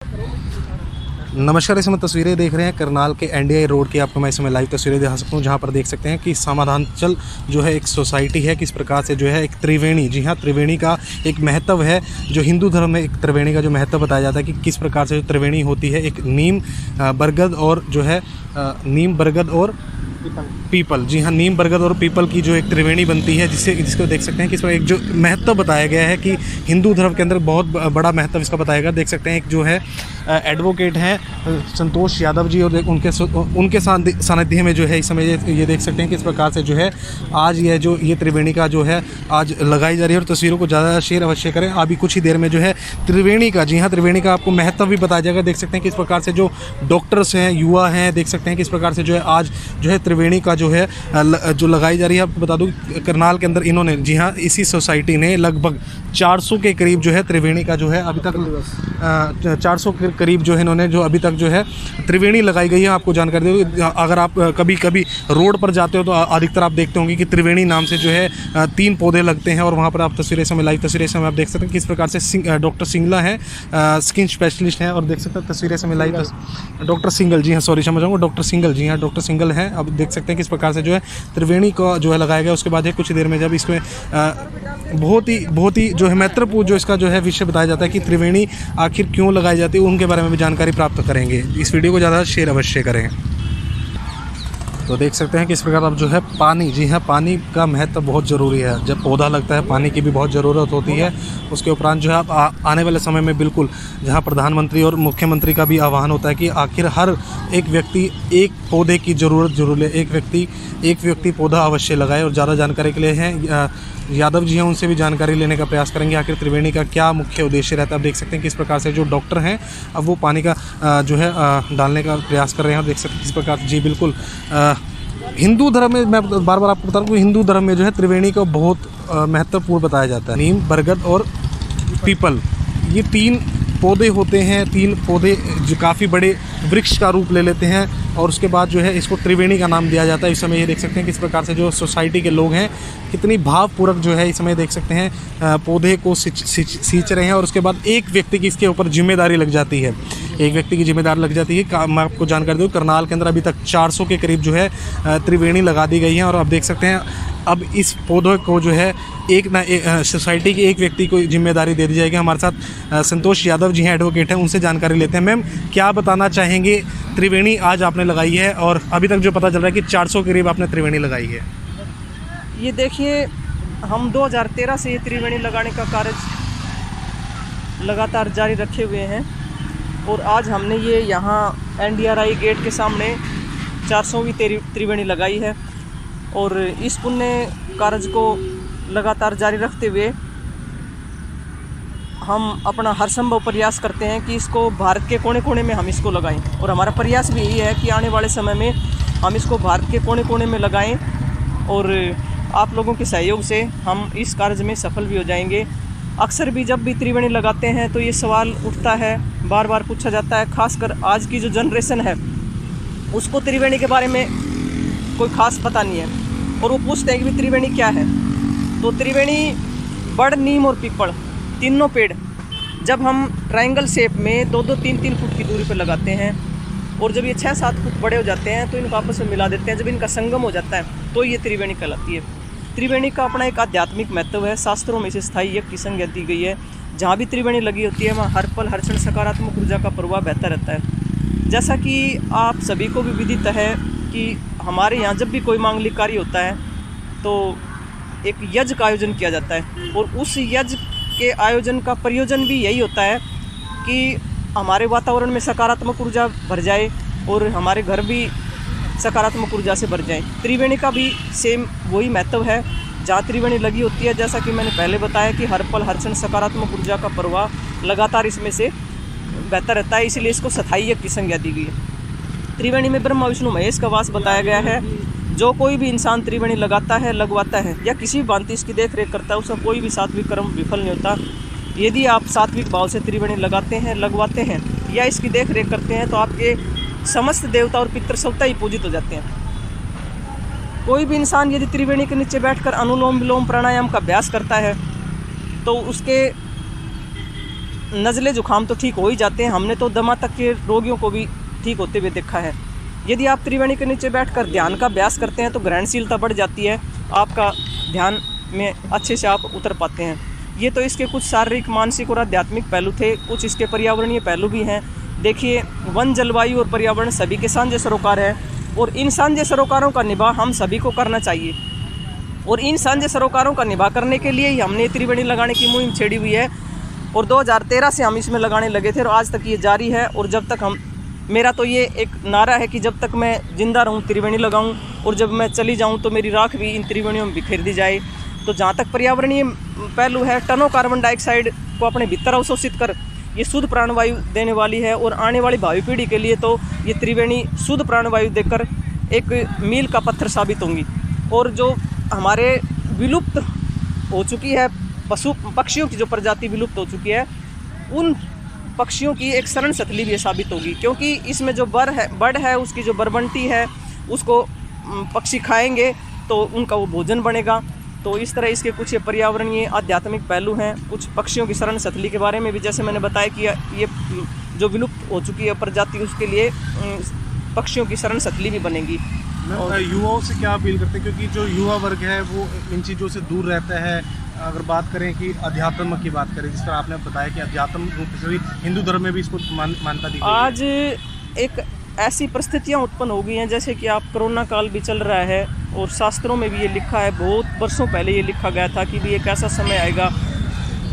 नमस्कार। इसमें तस्वीरें देख रहे हैं करनाल के एनडीआई रोड की। आपको मैं इसमें लाइव तस्वीरें दिखा सकता हूँ, जहाँ पर देख सकते हैं कि समाधानचल जो है एक सोसाइटी है, किस प्रकार से जो है एक त्रिवेणी, जी हाँ, त्रिवेणी का एक महत्व है। जो हिंदू धर्म में एक त्रिवेणी का जो महत्व बताया जाता है कि किस प्रकार से जो त्रिवेणी होती है, एक नीम, बरगद और जो है नीम, बरगद और पीपल। जी हाँ, नीम, बरगद और पीपल की जो एक त्रिवेणी बनती है, जिसको देख सकते हैं कि इसमें एक जो महत्व बताया गया है कि हिंदू धर्म के अंदर बहुत बड़ा महत्व इसका बताया गया। देख सकते हैं एक जो है एडवोकेट हैं संतोष यादव जी, और उनके सानिध्य में जो है इस समय ये देख सकते हैं किस प्रकार से जो है आज ये त्रिवेणी का जो है आज लगाई जा रही है। और तस्वीरों को ज़्यादा शेयर अवश्य करें। अभी कुछ ही देर में जो है त्रिवेणी का, जी हाँ, त्रिवेणी का आपको महत्व भी बताया जाएगा। देख सकते हैं किस प्रकार से जो डॉक्टर्स हैं, युवा हैं, देख सकते हैं किस प्रकार से जो है आज जो है त्रिवेणी का जो है जो लगाई जा रही है। आपको बता दूं करनाल के अंदर इन्होंने, जी हाँ, इसी सोसाइटी ने लगभग 400 के करीब जो है त्रिवेणी का जो है अभी तक 400 के करीब जो है इन्होंने जो अभी तक जो है त्रिवेणी लगाई गई है। आपको जानकारी दो, अगर आप कभी कभी रोड पर जाते हो तो अधिकतर आप देखते होंगे कि त्रिवेणी नाम से जो है 3 पौधे लगते हैं। और वहाँ पर आप तस्वीरें समय लाइव तस्वीरें समय आप देख सकते हैं किस प्रकार से डॉक्टर सिंगला है, स्किन स्पेशलिस्ट हैं। और देख सकते हैं तस्वीरें समय लाइव डॉक्टर सिंगल, जी हाँ, सॉरी समझ जाऊँगा, डॉक्टर सिंगल, जी हाँ, डॉक्टर सिंगल हैं। अब देख सकते हैं किस प्रकार से जो है त्रिवेणी को जो है लगाया गया। उसके बाद है कुछ देर में जब इसमें बहुत ही जो है महत्वपूर्ण जो इसका जो है विषय बताया जाता है कि त्रिवेणी आखिर क्यों लगाई जाती है, उनके बारे में भी जानकारी प्राप्त करेंगे। इस वीडियो को ज़्यादा शेयर अवश्य करें। तो देख सकते हैं किस प्रकार अब जो है पानी, जी हाँ, पानी का महत्व बहुत ज़रूरी है। जब पौधा लगता है पानी की भी बहुत ज़रूरत होती है। उसके उपरांत जो है आने वाले समय में बिल्कुल जहाँ प्रधानमंत्री और मुख्यमंत्री का भी आह्वान होता है कि आखिर हर एक व्यक्ति एक पौधे की ज़रूर है, एक व्यक्ति पौधा अवश्य लगाए। और ज़्यादा जानकारी के लिए हैं यादव जी हैं, उनसे भी जानकारी लेने का प्रयास करेंगे आखिर त्रिवेणी का क्या मुख्य उद्देश्य रहता है। आप देख सकते हैं किस प्रकार से जो डॉक्टर हैं अब वो पानी का जो है डालने का प्रयास कर रहे हैं। और देख सकते हैं किस प्रकार, जी बिल्कुल, हिंदू धर्म में मैं बार बार आपको बता रहा हूँ, हिंदू धर्म में जो है त्रिवेणी को बहुत महत्वपूर्ण बताया जाता है। नीम, बरगद और पीपल, ये 3 पौधे होते हैं। 3 पौधे जो काफ़ी बड़े वृक्ष का रूप ले लेते हैं और उसके बाद जो है इसको त्रिवेणी का नाम दिया जाता है। इस समय ये देख सकते हैं किस प्रकार से जो सोसाइटी के लोग हैं कितनी भावपूर्वक जो है इस समय देख सकते हैं पौधे को सींच रहे हैं। और उसके बाद एक व्यक्ति की इसके ऊपर जिम्मेदारी लग जाती है, एक व्यक्ति की जिम्मेदारी लग जाती है। मैं आपको जानकारी दूँ, करनाल के अंदर अभी तक 400 के करीब जो है त्रिवेणी लगा दी गई है। और आप देख सकते हैं अब इस पौधे को जो है सोसाइटी के एक व्यक्ति को जिम्मेदारी दे दी जाएगी। हमारे साथ संतोष यादव जी हैं, एडवोकेट हैं, उनसे जानकारी लेते हैं। मैम, क्या बताना चाहेंगे, त्रिवेणी आज आपने लगाई है और अभी तक जो पता चल रहा है कि 400 के करीब आपने त्रिवेणी लगाई है। ये देखिए, हम 2013 से ये त्रिवेणी लगाने का कार्य लगातार जारी रखे हुए हैं और आज हमने ये यहाँ NDRI गेट के सामने 400वीं त्रिवेणी लगाई है। और इस पुण्य कार्य को लगातार जारी रखते हुए हम अपना हर संभव प्रयास करते हैं कि इसको भारत के कोने कोने में हम इसको लगाएं। और हमारा प्रयास भी यही है कि आने वाले समय में हम इसको भारत के कोने कोने में लगाएं और आप लोगों के सहयोग से हम इस कार्य में सफल भी हो जाएंगे। अक्सर भी जब भी त्रिवेणी लगाते हैं तो ये सवाल उठता है, बार बार पूछा जाता है, खासकर आज की जो जनरेशन है उसको त्रिवेणी के बारे में कोई ख़ास पता नहीं है और वो पूछते हैं कि त्रिवेणी क्या है। तो त्रिवेणी, बड़, नीम और पीपल, तीनों पेड़ जब हम ट्रायंगल शेप में 2-2, 3-3 फुट की दूरी पर लगाते हैं और जब ये 6-7 फुट बड़े हो जाते हैं तो इनको आपस में मिला देते हैं, जब इनका संगम हो जाता है तो ये त्रिवेणी कहलाती है। त्रिवेणी का अपना एक आध्यात्मिक महत्व है। शास्त्रों में इसे स्थायी यज्ञ की संज्ञा दी गई है। जहाँ भी त्रिवेणी लगी होती है वहाँ हर पल हर क्षण सकारात्मक ऊर्जा का प्रवाह बहता रहता है। जैसा कि आप सभी को भी विदित है कि हमारे यहाँ जब भी कोई मांगलिक कार्य होता है तो एक यज्ञ का आयोजन किया जाता है और उस यज्ञ के आयोजन का प्रयोजन भी यही होता है कि हमारे वातावरण में सकारात्मक ऊर्जा भर जाए और हमारे घर भी सकारात्मक ऊर्जा से भर जाए। त्रिवेणी का भी सेम वही महत्व है। जहाँ त्रिवेणी लगी होती है, जैसा कि मैंने पहले बताया कि हर पल हर क्षण सकारात्मक ऊर्जा का प्रवाह लगातार इसमें से बहता रहता है, इसलिए इसको स्थायी यज्ञ की संज्ञा दी गई है। त्रिवेणी में ब्रह्मा विष्णु महेश का वास बताया गया है। जो कोई भी इंसान त्रिवेणी लगाता है, लगवाता है या किसी भी भांति इसकी देख रेख करता है, उसका कोई भी सात्विक कर्म विफल नहीं होता। यदि आप सात्विक भाव से त्रिवेणी लगाते हैं, लगवाते हैं या इसकी देख रेख करते हैं तो आपके समस्त देवता और पितृ स्वतः ही पूजित हो जाते हैं। कोई भी इंसान यदि त्रिवेणी के नीचे बैठकर अनुलोम विलोम प्राणायाम का अभ्यास करता है तो उसके नज़ले जुकाम तो ठीक हो ही जाते हैं, हमने तो दमा तक के रोगियों को भी ठीक होते हुए देखा है। यदि आप त्रिवेणी के नीचे बैठकर ध्यान का अभ्यास करते हैं तो ग्रहणशीलता बढ़ जाती है, आपका ध्यान में अच्छे से आप उतर पाते हैं। ये तो इसके कुछ शारीरिक, मानसिक और आध्यात्मिक पहलू थे। कुछ इसके पर्यावरणीय पहलू भी हैं। देखिए, वन, जलवायु और पर्यावरण सभी के साझे सरोकार है और इन साझे सरोकारों का निभा हम सभी को करना चाहिए। और इन साझे सरोकारों का निभा करने के लिए ही हमने त्रिवेणी लगाने की मुहिम छेड़ी हुई है और 2013 से हम इसमें लगाने लगे थे और आज तक ये जारी है। और जब तक मेरा तो ये एक नारा है कि जब तक मैं जिंदा रहूं त्रिवेणी लगाऊं और जब मैं चली जाऊं तो मेरी राख भी इन त्रिवेणियों में बिखेर दी जाए। तो जहाँ तक पर्यावरणीय पहलू है, टनों कार्बन डाइऑक्साइड को अपने भीतर अवशोषित कर ये शुद्ध प्राणवायु देने वाली है और आने वाली भावी पीढ़ी के लिए तो ये त्रिवेणी शुद्ध प्राणवायु देकर एक मील का पत्थर साबित होंगी। और जो हमारे विलुप्त हो चुकी है पशु पक्षियों की जो प्रजाति विलुप्त हो चुकी है, उन पक्षियों की एक शरण सतली भी साबित होगी, क्योंकि इसमें जो बर्ड है उसकी जो बरबंटी है उसको पक्षी खाएंगे तो उनका वो भोजन बनेगा। तो इस तरह इसके कुछ पर्यावरणीय, आध्यात्मिक पहलू हैं। कुछ पक्षियों की शरण सतली के बारे में भी जैसे मैंने बताया कि ये जो विलुप्त हो चुकी है प्रजाति, उसके लिए पक्षियों की शरण सतली भी बनेगी। और युवाओं से क्या अपील करते हैं, क्योंकि जो युवा वर्ग है वो इन चीज़ों से दूर रहता है। अगर बात करें कि अध्यात्म की बात करें, जिस तरह आपने बताया कि अध्यात्म रूप से भी हिंदू धर्म में भी इसको मान्यता दी गई है। आज एक ऐसी परिस्थितियां उत्पन्न हो गई हैं, जैसे कि आप कोरोना काल भी चल रहा है और शास्त्रों में भी ये लिखा है, बहुत वर्षों पहले ये लिखा गया था कि भी एक ऐसा समय आएगा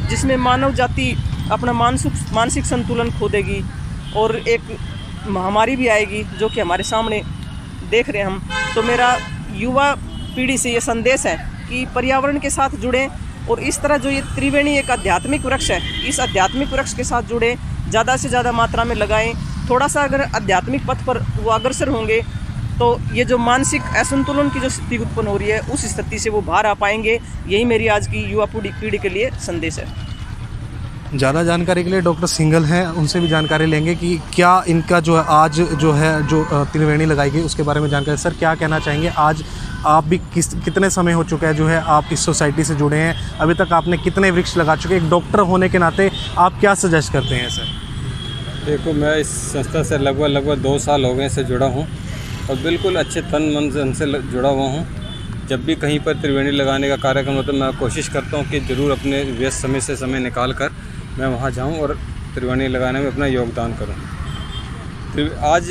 जिसमें मानव जाति अपना मानसिक संतुलन खो देगी और एक महामारी भी आएगी जो कि हमारे सामने देख रहे हैं हम। तो मेरा युवा पीढ़ी से ये संदेश है कि पर्यावरण के साथ जुड़ें और इस तरह जो ये त्रिवेणी एक आध्यात्मिक वृक्ष है, इस आध्यात्मिक वृक्ष के साथ जुड़ें, ज़्यादा से ज़्यादा मात्रा में लगाएं। थोड़ा सा अगर आध्यात्मिक पथ पर वो अग्रसर होंगे तो ये जो मानसिक असंतुलन की जो स्थिति उत्पन्न हो रही है उस स्थिति से वो बाहर आ पाएंगे। यही मेरी आज की युवा पीढ़ी के लिए संदेश है। ज़्यादा जानकारी के लिए डॉक्टर सिंघल हैं, उनसे भी जानकारी लेंगे कि क्या इनका जो है आज जो त्रिवेणी लगाई गई उसके बारे में जानकारी। सर, क्या कहना चाहेंगे? आज आप भी कितने समय हो चुका है जो है आप इस सोसाइटी से जुड़े हैं, अभी तक आपने कितने वृक्ष लगा चुके हैं? एक डॉक्टर होने के नाते आप क्या सजेस्ट करते हैं सर? देखो, मैं इस संस्था से लगभग 2 साल हो गए से जुड़ा हूँ और बिल्कुल अच्छे तन मन से जुड़ा हुआ हूँ। जब भी कहीं पर त्रिवेणी लगाने का कार्यक्रम होता है मैं कोशिश करता हूँ कि ज़रूर अपने व्यस्त समय से समय निकाल कर मैं वहाँ जाऊँ और त्रिवेणी लगाने में अपना योगदान करूँ। आज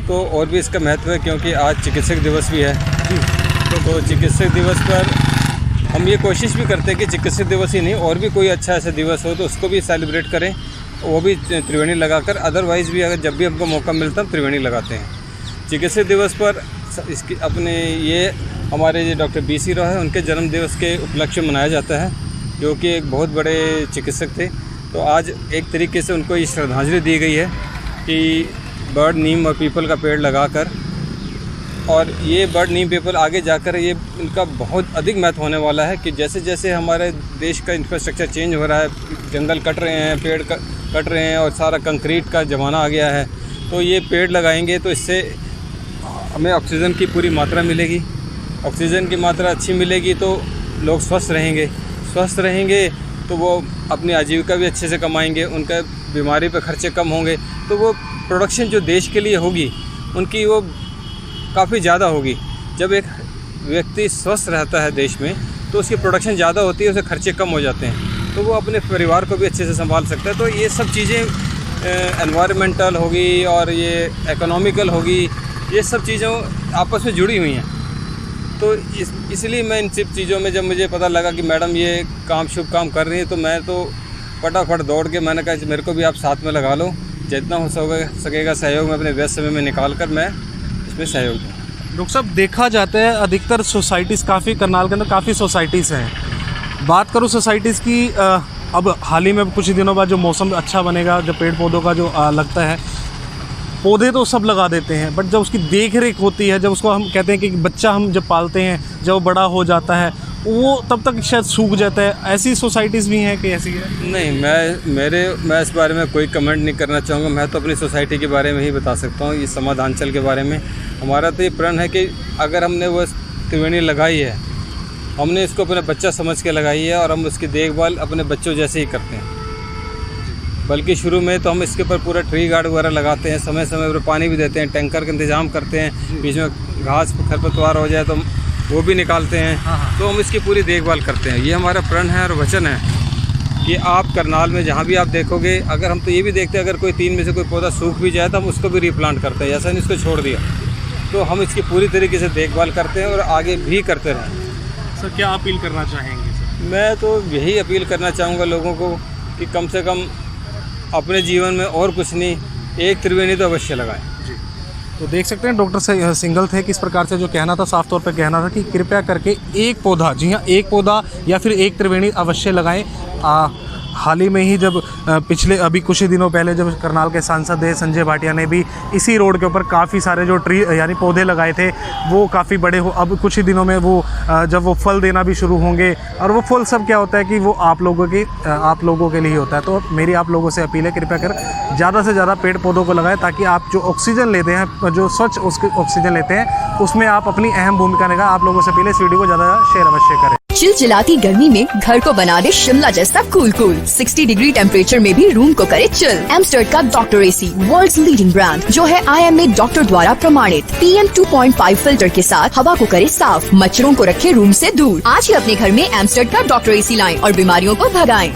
तो और भी इसका महत्व है क्योंकि आज चिकित्सक दिवस भी है। तो चिकित्सक दिवस पर हम ये कोशिश भी करते हैं कि चिकित्सक दिवस ही नहीं और भी कोई अच्छा ऐसा दिवस हो तो उसको भी सेलिब्रेट करें, वो भी त्रिवेणी लगाकर। अदरवाइज़ भी अगर जब भी हमको मौका मिलता है त्रिवेणी लगाते हैं। चिकित्सक दिवस पर इसकी अपने ये हमारे जो डॉक्टर BC राव है उनके जन्म दिवस के उपलक्ष्य में मनाया जाता है, जो कि एक बहुत बड़े चिकित्सक थे। तो आज एक तरीके से उनको ये श्रद्धांजलि दी गई है कि बर्ड, नीम और पीपल का पेड़ लगाकर, और ये बर्ड, नीम, पीपल आगे जाकर ये इनका बहुत अधिक महत्व होने वाला है कि जैसे जैसे हमारे देश का इंफ्रास्ट्रक्चर चेंज हो रहा है, जंगल कट रहे हैं, पेड़ कट रहे हैं और सारा कंक्रीट का ज़माना आ गया है, तो ये पेड़ लगाएंगे तो इससे हमें ऑक्सीजन की पूरी मात्रा मिलेगी। ऑक्सीजन की मात्रा अच्छी मिलेगी तो लोग स्वस्थ रहेंगे तो वो अपनी आजीविका भी अच्छे से कमाएंगे, उनका बीमारी पर खर्चे कम होंगे, तो वो प्रोडक्शन जो देश के लिए होगी उनकी वो काफ़ी ज़्यादा होगी। जब एक व्यक्ति स्वस्थ रहता है देश में तो उसकी प्रोडक्शन ज़्यादा होती है, उसे खर्चे कम हो जाते हैं, तो वो अपने परिवार को भी अच्छे से संभाल सकता है। तो ये सब चीज़ें एनवायरमेंटल होगी और ये इकोनॉमिकल होगी, ये सब चीज़ों आपस में जुड़ी हुई हैं। तो इसलिए मैं इन सब चीज़ों में जब मुझे पता लगा कि मैडम ये शुभ काम कर रही है तो मैं तो फटाफट दौड़ के मैंने कहा मेरे को भी आप साथ में लगा लो, जितना हो सकेगा सहयोग में अपने व्यस्त समय में निकाल कर मैं इसमें सहयोग दूँ। डॉक्टर साहब, देखा जाता है अधिकतर सोसाइटीज़, काफ़ी करनाल के अंदर काफ़ी सोसाइटीज़ हैं। बात करूँ सोसाइटीज़ की, अब हाल ही में कुछ ही दिनों बाद जो मौसम अच्छा बनेगा, जब पेड़ पौधों का जो लगता है, पौधे तो सब लगा देते हैं, बट जब उसकी देख रेख होती है, जब उसको हम कहते हैं कि बच्चा हम जब पालते हैं, जब वो बड़ा हो जाता है वो तब तक शायद सूख जाता है। ऐसी सोसाइटीज़ भी हैं कि ऐसी है? नहीं, मैं इस बारे में कोई कमेंट नहीं करना चाहूँगा। मैं तो अपनी सोसाइटी के बारे में ही बता सकता हूँ, ये समाधानचल के बारे में। हमारा तो ये प्रण है कि अगर हमने वो त्रिवेणी लगाई है, हमने इसको अपना बच्चा समझ के लगाई है और हम उसकी देखभाल अपने बच्चों जैसे ही करते हैं। बल्कि शुरू में तो हम इसके ऊपर पूरा ट्री गार्ड वगैरह लगाते हैं, समय समय पर पानी भी देते हैं, टैंकर का इंतज़ाम करते हैं, बीच में घास खरपतवार हो जाए तो वो भी निकालते हैं। तो हम इसकी पूरी देखभाल करते हैं। ये हमारा प्रण है और वचन है कि आप करनाल में जहाँ भी आप देखोगे, अगर हम तो ये भी देखते हैं अगर कोई 3 में से कोई पौधा सूख भी जाए तो हम उसको भी रीप्लांट करते हैं, ऐसा नहीं इसको छोड़ दिया। तो हम इसकी पूरी तरीके से देखभाल करते हैं और आगे भी करते रहें। सर क्या अपील करना चाहेंगे सर? मैं तो यही अपील करना चाहूँगा लोगों को कि कम से कम अपने जीवन में और कुछ नहीं, एक त्रिवेणी तो अवश्य लगाएं। तो देख सकते हैं डॉक्टर सिंघल थे, किस प्रकार से जो कहना था, साफ तौर पर कहना था कि कृपया करके एक पौधा, जी हाँ एक पौधा या फिर एक त्रिवेणी अवश्य लगाएं। हाल ही में ही जब पिछले अभी कुछ ही दिनों पहले जब करनाल के सांसद है संजय भाटिया ने भी इसी रोड के ऊपर काफ़ी सारे जो ट्री यानी पौधे लगाए थे, वो काफ़ी बड़े हो, अब कुछ ही दिनों में वो जब वो फल देना भी शुरू होंगे, और वो फल सब क्या होता है कि वो आप लोगों के लिए ही होता है। तो मेरी आप लोगों से अपील है, कृपया कर ज़्यादा से ज़्यादा पेड़ पौधों को लगाएं, ताकि आप जो ऑक्सीजन लेते हैं, जो स्वच्छ उसकी ऑक्सीजन लेते हैं, उसमें आप अपनी अहम भूमिका निभा। आप लोगों से अपील है इस वीडियो को ज़्यादा शेयर अवश्य करें। चिलचिलाती गर्मी में घर को बना दे शिमला जैसा कूल। 60 डिग्री टेम्परेचर में भी रूम को करे चिल। एमस्टर्ड का doctor AC world's leading brand, जो है IMA डॉक्टर द्वारा प्रमाणित। PM 2.5 फिल्टर के साथ हवा को करे साफ, मच्छरों को रखे रूम से दूर। आज ही अपने घर में एमस्टर्ड का डॉक्टर एसी लाएं और बीमारियों को भगाएं।